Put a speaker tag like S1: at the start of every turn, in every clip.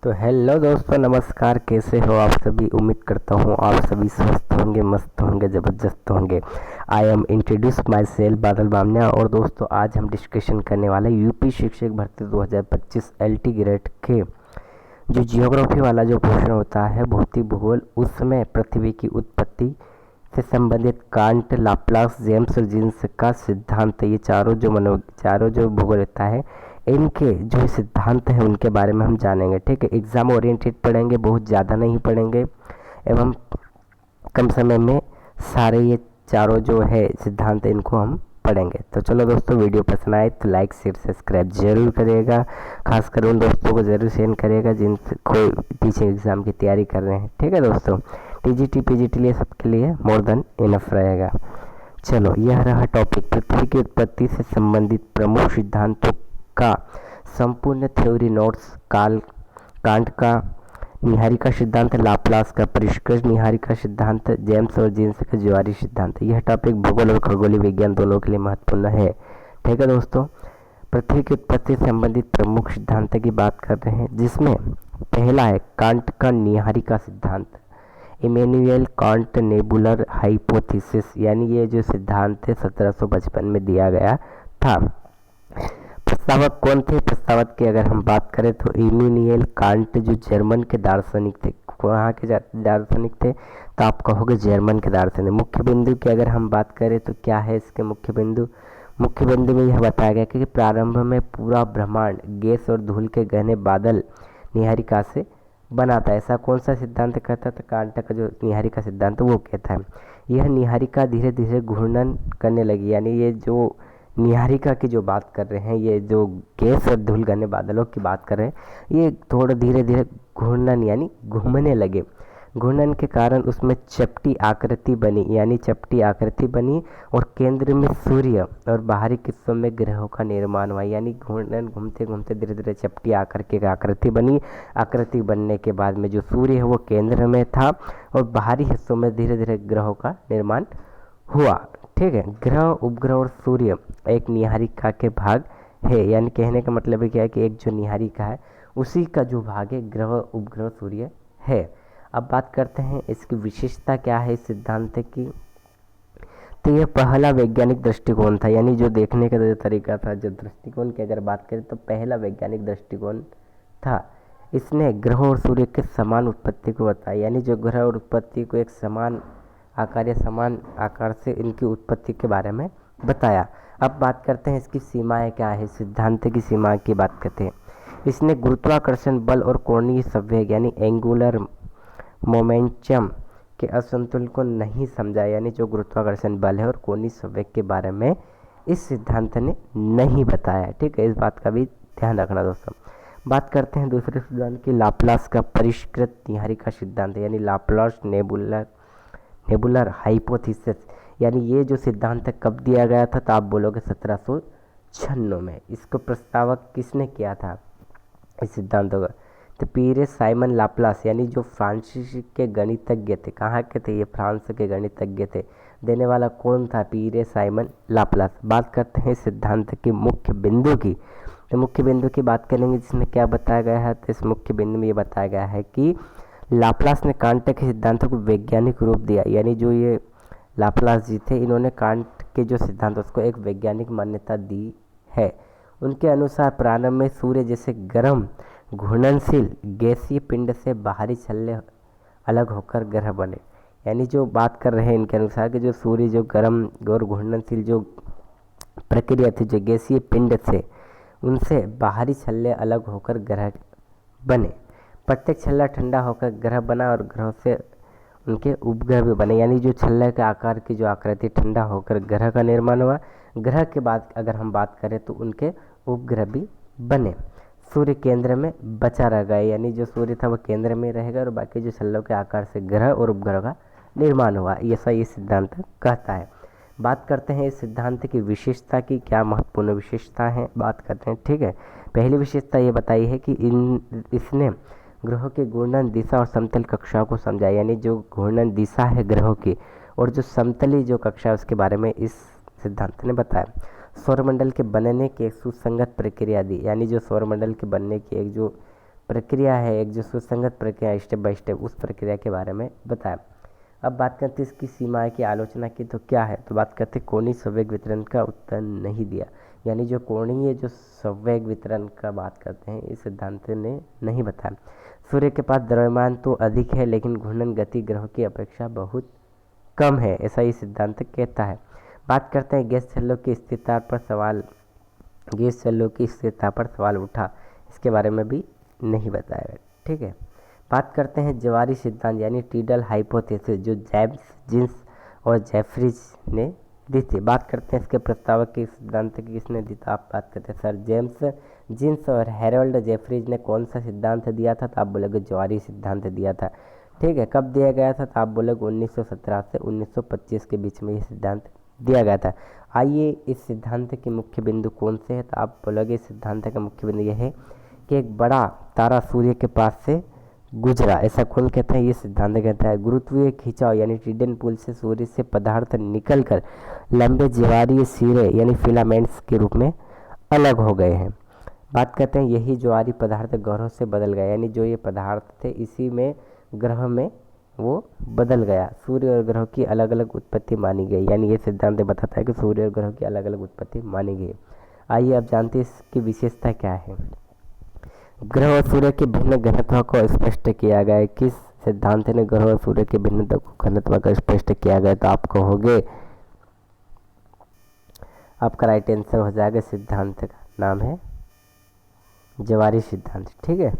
S1: तो हेलो दोस्तों, नमस्कार। कैसे हो आप सभी? उम्मीद करता हूँ आप सभी स्वस्थ होंगे, मस्त होंगे, ज़बरदस्त होंगे। I am introduce my self बादल बामनिया। और दोस्तों, आज हम डिस्कशन करने वाले यूपी शिक्षक भर्ती 2025 LT ग्रेड के जो जियोग्राफी वाला जो क्वेश्चन होता है, भौतिक भूगोल, उसमें पृथ्वी की उत्पत्ति से संबंधित कांट, लाप्लास, जेम्स और जीन्स का सिद्धांत, ये चारों जो भूगोल होता है, इनके जो सिद्धांत हैं उनके बारे में हम जानेंगे। ठीक है, एग्जाम ओरिएंटेड पढ़ेंगे, बहुत ज़्यादा नहीं पढ़ेंगे एवं कम समय में सारे ये चारों जो है सिद्धांत इनको हम पढ़ेंगे। तो चलो दोस्तों, वीडियो पसंद आए तो लाइक, शेयर, सब्सक्राइब जरूर करिएगा। खासकर उन दोस्तों को ज़रूर शेयर करिएगा जिनसे कोई टीचिंग एग्ज़ाम की तैयारी कर रहे हैं। ठीक है दोस्तों, TGT PGT लिए सबके लिए मोर देन इनफ रहेगा। चलो, यह रहा टॉपिक, पृथ्वी की उत्पत्ति से संबंधित प्रमुख सिद्धांतों का संपूर्ण थ्योरी नोट्स, कांट का निहारिका सिद्धांत, लाप्लास का परिष्कृत निहारिका सिद्धांत, जेम्स और जीन्स का ज्वारी सिद्धांत। यह टॉपिक भूगोल और खगोलीय विज्ञान दोनों के लिए महत्वपूर्ण है। ठीक है दोस्तों, पृथ्वी की उत्पत्ति से संबंधित प्रमुख सिद्धांत की बात कर रहे हैं, जिसमें पहला है कांट का निहारिका सिद्धांत, इमैनुएल कांट नेबुलर हाइपोथेसिस। यानी ये जो सिद्धांत है 1755 में दिया गया था। प्रस्तावक कौन थे? प्रस्तावक की अगर हम बात करें तो इमैनुएल कांट, जो जर्मन के दार्शनिक थे। कहाँ के दार्शनिक थे? तो आप कहोगे जर्मन के दार्शनिक। मुख्य बिंदु की अगर हम बात करें तो क्या है इसके मुख्य बिंदु? मुख्य बिंदु में यह बताया गया कि प्रारंभ में पूरा ब्रह्मांड गैस और धूल के घने बादल निहारिका से बना था। ऐसा कौन सा सिद्धांत कहता था? कांट का जो निहारिका सिद्धांत वो कहता है। यह निहारिका धीरे धीरे घूर्णन करने लगी। यानी ये जो निहारिका की जो बात कर रहे हैं, ये जो गैस और धूल घने बादलों की बात कर रहे हैं, ये थोड़ा धीरे धीरे घूर्णन यानी घूमने लगे। घूर्णन के कारण उसमें चपटी आकृति बनी, यानी चपटी आकृति बनी और केंद्र में सूर्य और बाहरी हिस्सों में ग्रहों का निर्माण हुआ। यानी घूर्णन घूमते घूमते धीरे धीरे चपटी आकर के आकृति बनी। आकृति बनने के बाद में जो सूर्य है वो केंद्र में था और बाहरी हिस्सों में धीरे धीरे ग्रहों का निर्माण हुआ। ठीक है, ग्रह, उपग्रह और सूर्य एक निहारिका के भाग है। यानी कहने का मतलब है क्या है कि एक जो निहारिका है उसी का जो भाग है ग्रह, उपग्रह, सूर्य है। अब बात करते हैं इसकी विशेषता क्या है इस सिद्धांत की। तो यह पहला वैज्ञानिक दृष्टिकोण था, यानी जो देखने का जो तरीका था, जो दृष्टिकोण की अगर बात करें तो पहला वैज्ञानिक दृष्टिकोण था। इसने ग्रह और सूर्य के समान उत्पत्ति को बताया। यानी जो ग्रह और उत्पत्ति को एक समान आकार या समान आकार से इनकी उत्पत्ति के बारे में बताया। अब बात करते हैं इसकी सीमाएं क्या है। सिद्धांत की सीमा की बात करते हैं। इसने गुरुत्वाकर्षण बल और कोणीय संवेग यानी एंगुलर मोमेंटम के असंतुलन को नहीं समझा। यानी जो गुरुत्वाकर्षण बल है और कोणीय संवेग के बारे में इस सिद्धांत ने नहीं बताया। ठीक है, इस बात का भी ध्यान रखना दोस्तों। बात करते हैं दूसरे सिद्धांत की, लाप्लास का परिष्कृत निहारिका सिद्धांत, यानी लाप्लास नेबुलर हाइपोथेसिस। यानी ये जो सिद्धांत कब दिया गया था? तो आप बोलोगे 1796 में। इसको प्रस्तावक किसने किया था इस सिद्धांतों का? तो पीरे साइमन लाप्लास, यानी जो फ्रांसीसी के गणितज्ञ थे। कहाँ के थे ये? फ्रांस के गणितज्ञ थे। देने वाला कौन था? पीरे साइमन लाप्लास। बात करते हैं सिद्धांत की मुख्य बिंदु की। तो मुख्य बिंदु की बात करेंगे जिसमें क्या बताया गया है। तो इस मुख्य बिंदु में ये बताया गया है कि लाप्लास ने कांट के सिद्धांतों को वैज्ञानिक रूप दिया। यानी जो ये लाप्लास जी थे, इन्होंने कांट के जो सिद्धांत उसको एक वैज्ञानिक मान्यता दी है। उनके अनुसार प्रारंभ में सूर्य जैसे गर्म घूर्णनशील गैसीय पिंड से बाहरी छल्ले अलग होकर ग्रह बने। यानी जो बात कर रहे हैं इनके अनुसार कि जो सूर्य जो गर्म और घूर्णनशील जो प्रक्रिया थी, जो गैसीय पिंड थे, उनसे बाहरी छल्ले अलग होकर ग्रह बने। प्रत्येक छल्ला ठंडा होकर ग्रह बना और ग्रहों से उनके उपग्रह भी बने। यानी जो छल्ले के आकार की जो आकृति ठंडा होकर ग्रह का निर्माण हुआ। ग्रह के बाद अगर हम बात करें तो उनके उपग्रह भी बने। सूर्य केंद्र में बचा रह गया। यानी जो सूर्य था वो केंद्र में रहेगा और बाकी जो छल्लों के आकार से ग्रह और उपग्रह का निर्माण हुआ। ऐसा ये सिद्धांत कहता है। बात करते हैं इस सिद्धांत की विशेषता की, क्या महत्वपूर्ण विशेषता है बात करते हैं। ठीक है, पहली विशेषता ये बताई है कि इसने ग्रहों के घूर्णन दिशा और समतल कक्षाओं को समझा। यानी जो घूर्णन दिशा है ग्रहों की और जो समतली जो कक्षा है उसके बारे में इस सिद्धांत ने बताया। सौरमंडल के बनने की एक सुसंगत प्रक्रिया दी। यानी जो सौरमंडल के बनने की एक जो प्रक्रिया है, एक जो सुसंगत प्रक्रिया स्टेप बाय स्टेप, उस प्रक्रिया के बारे में बताया। अब बात करते हैं इसकी सीमाएं की आलोचना की तो क्या है, तो बात करते हैं कोणीय संवेग वितरण का उत्तर नहीं दिया, यानी जो कोणीय जो संवेग वितरण का बात करते हैं इस सिद्धांत ने नहीं बताया। सूर्य के पास द्रव्यमान तो अधिक है लेकिन घूर्णन गति ग्रहों की अपेक्षा बहुत कम है, ऐसा ये सिद्धांत कहता है। बात करते हैं गैस छल्लों की स्थिरता पर सवाल, गैस छल्लों की स्थिरता पर सवाल उठा, इसके बारे में भी नहीं बताया। ठीक है, बात करते हैं ज्वारी सिद्धांत यानी टीडल हाइपोथेसिस, जो जेम्स जीन्स और जेफरीज ने दी थी। बात करते हैं इसके प्रस्तावक के सिद्धांत की किसने दी, तो आप बात करते हैं सर जेम्स जीन्स और हैरोल्ड जेफरीज ने कौन सा सिद्धांत दिया था, तो आप बोलोगे ज्वारी सिद्धांत दिया था। ठीक है, कब दिया गया था, तो आप बोलोगे 1917 से 1925 के बीच में ये सिद्धांत दिया गया था। आइए इस सिद्धांत के मुख्य बिंदु कौन से हैं, तो आप बोलोगे इस सिद्धांत का मुख्य बिंदु यह है कि एक बड़ा तारा सूर्य के पास से गुजरा, ऐसा कौन कहता है, ये सिद्धांत कहता है। गुरुत्वीय खिंचाव यानी टीडन पुल से सूर्य से पदार्थ निकलकर लंबे ज्वारीय सिरे यानी फिलामेंट्स के रूप में अलग हो गए हैं। बात करते हैं यही ज्वारीय पदार्थ ग्रहों से बदल गया, यानी जो ये पदार्थ थे इसी में ग्रह में वो बदल गया। सूर्य और ग्रहों की अलग अलग उत्पत्ति मानी गई, यानी ये सिद्धांत बताता है कि सूर्य और ग्रहों की अलग अलग उत्पत्ति मानी गई। आइए अब जानते हैं इसकी विशेषता क्या है। ग्रह और सूर्य के भिन्न घनत्व को स्पष्ट किया गया है। किस सिद्धांत ने ग्रह और सूर्य के भिन्न घनत्व को स्पष्ट किया गया, तो आप कहोगे आपका राइट आंसर हो जाएगा, सिद्धांत का नाम है ज्वारी सिद्धांत। ठीक है,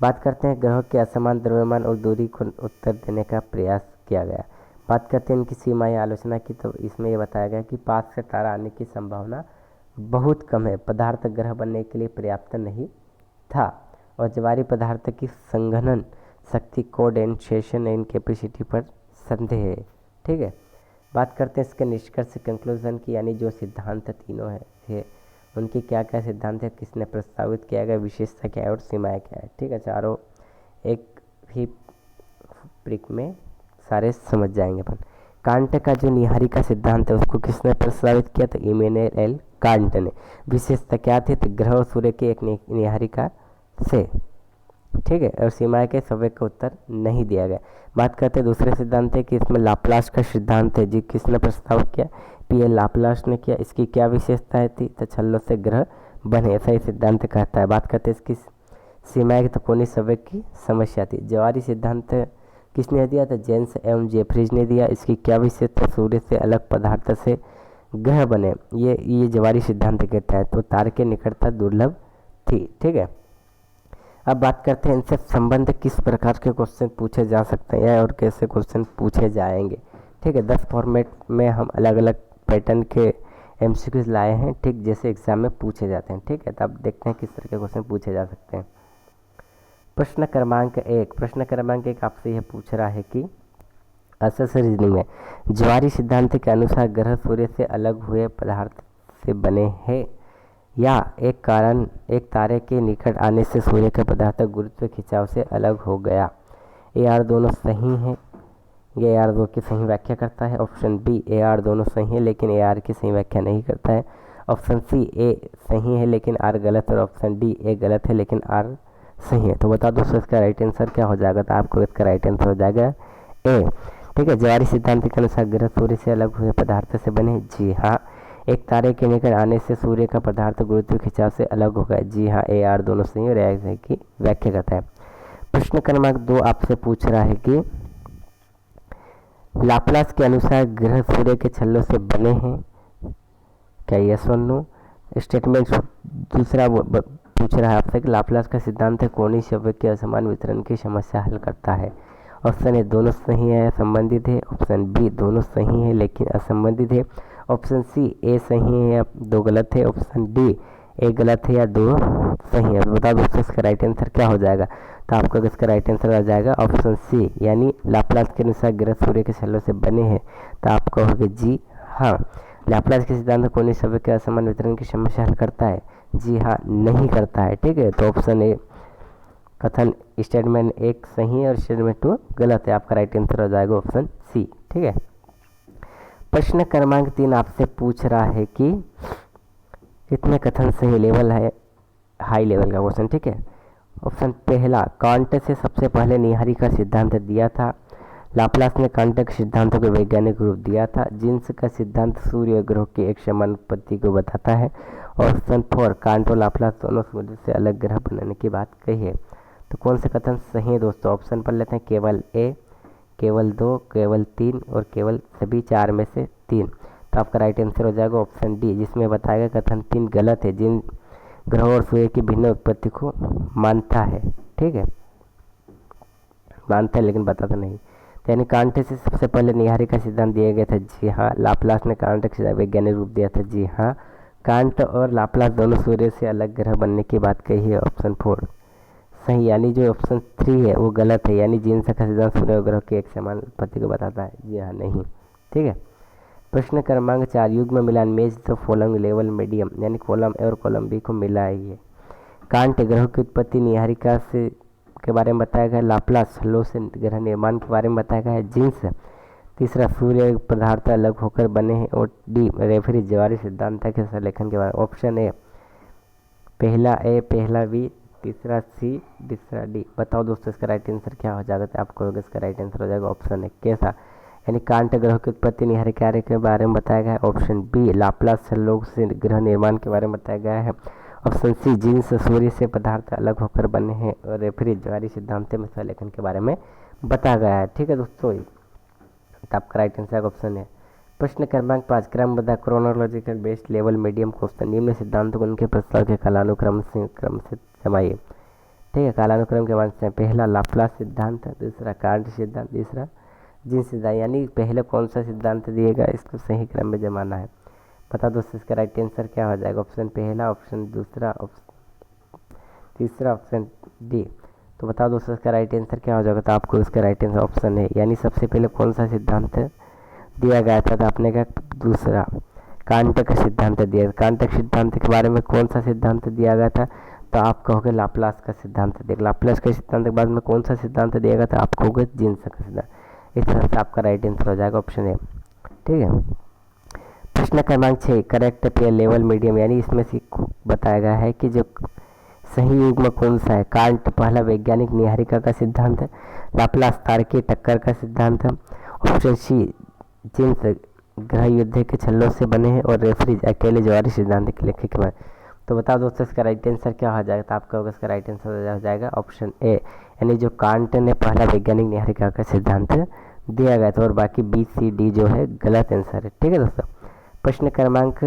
S1: बात करते हैं ग्रहों के असमान द्रव्यमान और दूरी को उत्तर देने का प्रयास किया गया। बात करते हैं इनकी सीमाएं आलोचना की, तो इसमें यह बताया गया कि पास से तारा आने की संभावना बहुत कम है, पदार्थ ग्रह बनने के लिए पर्याप्त नहीं था, और ज्वारीय पदार्थ की संघनन शक्ति कोडेंसेशन एंड कैपेसिटी पर संदेह है। ठीक है, बात करते हैं इसके निष्कर्ष कंक्लूजन की, यानी जो सिद्धांत तीनों है उनके क्या क्या सिद्धांत है, किसने प्रस्तावित किया गया, विशेषता क्या है और सीमाएं क्या है। ठीक है, चारों एक ही ब्रेक में सारे समझ जाएंगे अपन। कांट का जो निहारिका सिद्धांत है उसको किसने प्रस्तावित किया, तो इमैनुएल एल कांट ने। विशेषता क्या थी, तो ग्रह और सूर्य के एक निहारिका से। ठीक है, और सीमाएं के संवेग का उत्तर नहीं दिया गया। बात करते हैं दूसरे सिद्धांत है कि इसमें लाप्लास का सिद्धांत है, जी किसने प्रस्ताव किया, पीएल लाप्लास ने किया। इसकी क्या विशेषताएं थी, तो छल्लों से ग्रह बने, ऐसा ही सिद्धांत कहता है। बात करते हैं इसकी सीमाएं तो कोणीय संवेग की समस्या थी। ज्वारी सिद्धांत किसने दिया, तो जेम्स एवं जेफरीज ने दिया। इसकी क्या विशेषता, सूर्य से अलग पदार्थ से ग्रह बने, ये ज्वारी सिद्धांत कहता है। तो तारे की निकटता दुर्लभ थी। ठीक है, अब बात करते हैं इनसे संबंध किस प्रकार के क्वेश्चन पूछे जा सकते हैं और कैसे क्वेश्चन पूछे जाएंगे। ठीक है, 10 फॉर्मेट में हम अलग अलग पैटर्न के एमसीक्यूज लाए हैं, ठीक जैसे एग्जाम में पूछे जाते हैं। ठीक है, तो अब देखते हैं किस तरह के क्वेश्चन पूछे जा सकते हैं। प्रश्न क्रमांक 1, प्रश्न क्रमांक 1 आपसे यह पूछ रहा है कि असस रीजनिंग में ज्वारी सिद्धांत के अनुसार ग्रह सूर्य से अलग हुए पदार्थ से बने हैं या एक तारे के निकट आने से सूर्य का पदार्थ गुरुत्व खिंचाव से अलग हो गया। ए आर दोनों सही हैं, ये ए आर दो की सही व्याख्या करता है। ऑप्शन बी ए आर दोनों सही है लेकिन ए आर की सही व्याख्या नहीं करता है। ऑप्शन सी ए सही है लेकिन आर गलत है, और ऑप्शन डी ए गलत है लेकिन आर सही है। तो बता दो इसका राइट आंसर क्या हो जाएगा, तो आपको इसका राइट आंसर हो जाएगा ए। ठीक है, ज्वारी सिद्धांत के अनुसार ग्रह सूर्य से अलग हुए पदार्थ से बने, जी हाँ। एक तारे के निकट आने से सूर्य का पदार्थ गुरुत्व खिंचाव से अलग हो गया, जी हाँ, ए आर दोनों सही और ए की व्याख्या करता है। प्रश्न क्रमांक 2 आपसे पूछ रहा है कि लाप्लास के अनुसार ग्रह सूर्य के छल्लों से बने हैं, क्या यस और नो। स्टेटमेंट दूसरा पूछ रहा है आपसे कि लाप्लास का सिद्धांत है कोणीय संवेग के असमान वितरण की समस्या हल करता है। ऑप्शन ए दोनों सही है संबंधित है, ऑप्शन बी दोनों सही है लेकिन असंबंधित है, ऑप्शन सी ए सही है या दो गलत है, ऑप्शन डी ए गलत है या दो सही है। बता दो इसका राइट आंसर क्या हो जाएगा, तो आपका इसका राइट आंसर आ जाएगा ऑप्शन सी, यानी लाप्लास के अनुसार ग्रह सूर्य के छल्लों से बने हैं। तो आप कहोगे जी हाँ, लाप्लास के सिद्धांत कोणीय संवेग के असमान वितरण की समस्या हल करता है, जी हाँ नहीं करता है। ठीक है, तो ऑप्शन ए कथन स्टेटमेंट 1 सही है और स्टेटमेंट 2 गलत है, आपका राइट आंसर हो जाएगा ऑप्शन सी। ठीक है, प्रश्न क्रमांक 3 आपसे पूछ रहा है कि कितने कथन सही लेवल है, हाई लेवल का क्वेश्चन। ठीक है, ऑप्शन पहला, कांट से सबसे पहले निहारी का सिद्धांत दिया था। लाप्लास ने कांट के सिद्धांतों को वैज्ञानिक रूप दिया था। जीन्स का सिद्धांत सूर्य और ग्रह की एक समान उत्पत्ति को बताता है। ऑप्शन 4, कांट और लाप्लास दोनों सूर्य से अलग ग्रह बनाने की बात कही है। तो कौन सा कथन सही है दोस्तों? ऑप्शन पढ़ लेते हैं, केवल ए, केवल 2, केवल 3 और केवल सभी 4 में से 3। तो आपका राइट आंसर हो जाएगा ऑप्शन डी, जिसमें बताया गया कथन 3 गलत है। जिन ग्रहों और सूर्य की भिन्न उत्पत्ति को मानता है, ठीक है, मानता है लेकिन बताता नहीं। यानी कांट से सबसे पहले निहारी का सिद्धांत दिया गया था, जी हाँ। लाप्लास ने कांट का वैज्ञानिक रूप दिया था, जी हाँ। कांट और लाप्लास दोनों सूर्य से अलग ग्रह बनने की बात कही है, ऑप्शन 4 सही। यानी जो ऑप्शन 3 है वो गलत है। यानी जीन्स का सिद्धांत सूर्य और ग्रह की एक समान उत्पत्ति को बताता है, जी हाँ नहीं, ठीक है। प्रश्न क्रमांक 4, युग्म मिलान मेज द फॉलोइंग लेवल मीडियम, यानी कॉलम ए और कॉलम बी को मिलाइए। कांट ग्रह की उत्पत्ति निहारिका से के बारे में बताया गया। लाप्लास लो से ग्रह निर्माण के बारे में बताया गया है। जीन्स तीसरा, सूर्य पदार्थ अलग होकर बने हैं। और डी, रेफरी ज्वारी सिद्धांत के संलेखन के बारे में। ऑप्शन ए, पहला ए, पहला बी, तीसरा सी, तीसरा डी। बताओ दोस्तों इसका राइट आंसर क्या हो जाएगा? तो आपको इसका राइट आंसर हो जाएगा ऑप्शन ए, कैसा, यानी कांट ग्रह की उत्पत्ति निहारिका के बारे में बताया गया है। ऑप्शन बी, लाप्लास लोग से ग्रह निर्माण के बारे में बताया गया है। ऑप्शन सी, जीन्स सूर्य से पदार्थ अलग होकर बने हैं। और रेफरी ज्वारी सिद्धांत में संलेखन के बारे में बताया गया है, ठीक है दोस्तों। तो आपका राइट आंसर ऑप्शन है। प्रश्न क्रमांक 5, क्रमबद्ध chronological based level medium question, निम्न सिद्धांत को उनके प्रस्ताव के कालानुक्रम से जमाइए, ठीक है। कालानुक्रम के बाद से पहला लाप्लास सिद्धांत, दूसरा कांट सिद्धांत, तीसरा जीन्स सिद्धांत। यानी पहले कौन सा सिद्धांत दिएगा इसको सही क्रम में जमाना है। पता दोस्तों इसका राइट आंसर क्या हो जाएगा? ऑप्शन पहला, ऑप्शन दूसरा, ऑप्शन तीसरा, ऑप्शन डी। तो बताओ दोस्तों इसका राइट आंसर क्या हो जाएगा? तो आपको इसका राइट आंसर ऑप्शन है, यानी सबसे पहले कौन सा सिद्धांत दिया गया था? तो आपने कहा दूसरा, कांट का सिद्धांत दिया। कांट के सिद्धांत के बारे में कौन सा सिद्धांत दिया गया था? तो आप कहोगे लाप्लास का सिद्धांत दिया। लाप्लास के सिद्धांत के बाद में कौन सा सिद्धांत दिया गया था? आप कहोगे जीन्स का सिद्धांत। इस तरह से आपका राइट आंसर हो जाएगा ऑप्शन ए, ठीक है। प्रश्न क्रमांक 6, करेक्ट पेयर लेवल मीडियम, यानी इसमें से बताया गया है कि जो सही युग्म कौन सा है? कांट पहला वैज्ञानिक निहारिका का सिद्धांत, लाप्लास तारकीय टक्कर का सिद्धांत, ऑप्शन सी जीन्स ग्रह युद्ध के छल्लों से बने हैं, और रेफरी अकेले ज्वारी सिद्धांत के लेखक के। तो बताओ दोस्तों इसका राइट आंसर क्या हो जाएगा? तो आपका होगा इसका राइट आंसर हो जाएगा ऑप्शन ए, यानी जो कांट ने पहला वैज्ञानिक निहारिका का सिद्धांत दिया गया था। और बाकी बी सी डी जो है गलत आंसर है, ठीक है दोस्तों। प्रश्न क्रमांक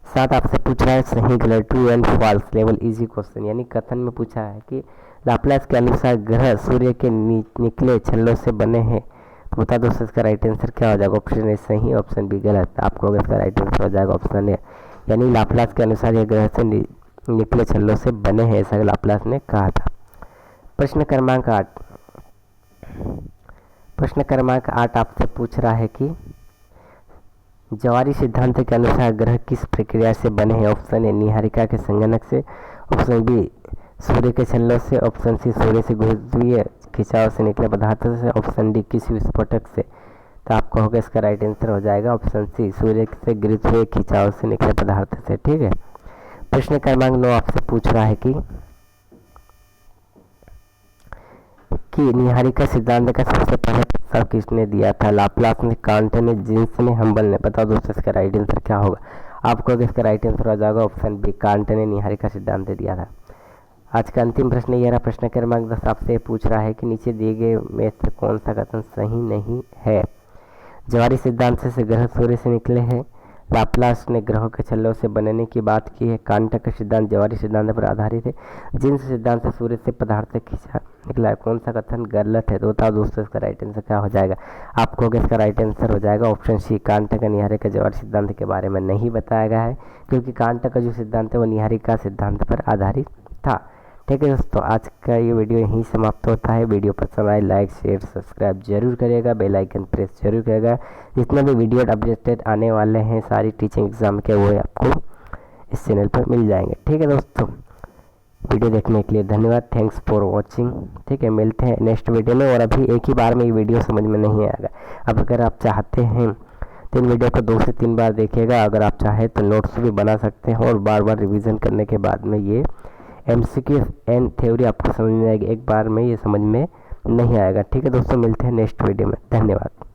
S1: 7 आपसे पूछ रहा है सही गलत, true and false level easy question, यानी कथन में पूछा है कि लाप्लास के अनुसार ग्रह सूर्य के निकले छल्लों से बने हैं। तो बता दोस्तों इसका राइट आंसर क्या हो जाएगा? ऑप्शन ए सही, ऑप्शन बी गलत। आपको इसका राइट आंसर हो जाएगा ऑप्शन ए, यानी लाप्लास के अनुसार ये ग्रह से निकले छल्लों से बने हैं, ऐसा लाप्लास ने कहा था। प्रश्न क्रमांक 8, प्रश्न क्रमांक 8 आपसे पूछ रहा है कि ज्वारी सिद्धांत के अनुसार ग्रह किस प्रक्रिया से बने हैं? ऑप्शन ए निहारिका के संगणक से, ऑप्शन बी सूर्य के छल्लों से, ऑप्शन सी सूर्य से गुरुत्वीय खिंचाव से निकले पदार्थों से, ऑप्शन डी किसी विस्फोटक से। तो आपका होगा इसका राइट आंसर हो जाएगा ऑप्शन सी, सूर्य से गुरुत्वीय खिंचाव से निकले पदार्थ से, ठीक है। प्रश्न क्रमांक 9 आपसे पूछ रहा है कि निहारिका सिद्धांत का सबसे पहले प्रस्ताव किसने दिया था? लाप्लास ने, कांट ने, जीन्स ने, हम्बल ने। बताओ दोस्तों इसका राइट आंसर क्या होगा? आपको इसका राइट आंसर हो जाएगा ऑप्शन बी, कांट ने निहारिका सिद्धांत दिया था। आज का अंतिम प्रश्न यह रहा। प्रश्न क्रमांक 10 आपसे पूछ रहा है कि नीचे दिए गए में से कौन सा कथन सही नहीं है? ज्वारी सिद्धांत से ग्रह सूर्य से निकले हैं। लाप्लास ने ग्रहों के छल्लों से बनने की बात की है। कांट का सिद्धांत ज्वारी सिद्धांत पर आधारित है। जीन्स सिद्धांत से सूर्य से पदार्थ खींचा निकला है। कौन सा कथन गलत है? तो बताओ दोस्तों इसका राइट आंसर क्या हो जाएगा? आपको इसका राइट आंसर हो जाएगा ऑप्शन सी, कांट का निहारिका ज्वारी सिद्धांत के बारे में नहीं बताया गया है, क्योंकि कांट का जो सिद्धांत है वो निहारिका सिद्धांत पर आधारित था। ठीक है दोस्तों, आज का ये वीडियो यहीं समाप्त होता है। वीडियो पसंद आए लाइक शेयर सब्सक्राइब जरूर करिएगा, बेल आइकन प्रेस जरूर करिएगा। जितने भी वीडियो अपडेटेड आने वाले हैं सारी टीचिंग एग्जाम के, वो आपको इस चैनल पर मिल जाएंगे। ठीक है दोस्तों, वीडियो देखने के लिए धन्यवाद, थैंक्स फॉर वॉचिंग। ठीक है, मिलते हैं नेक्स्ट वीडियो में। और अभी एक ही बार में ये वीडियो समझ में नहीं आएगा। अब अगर आप चाहते हैं तो इन वीडियो को 2 से 3 बार देखिएगा। अगर आप चाहें तो नोट्स भी बना सकते हैं और बार बार रिवीजन करने के बाद में ये एमसीक्यू एंड थ्योरी आपको समझ में आएगी, एक बार में ये समझ में नहीं आएगा। ठीक है दोस्तों, मिलते हैं नेक्स्ट वीडियो में। धन्यवाद।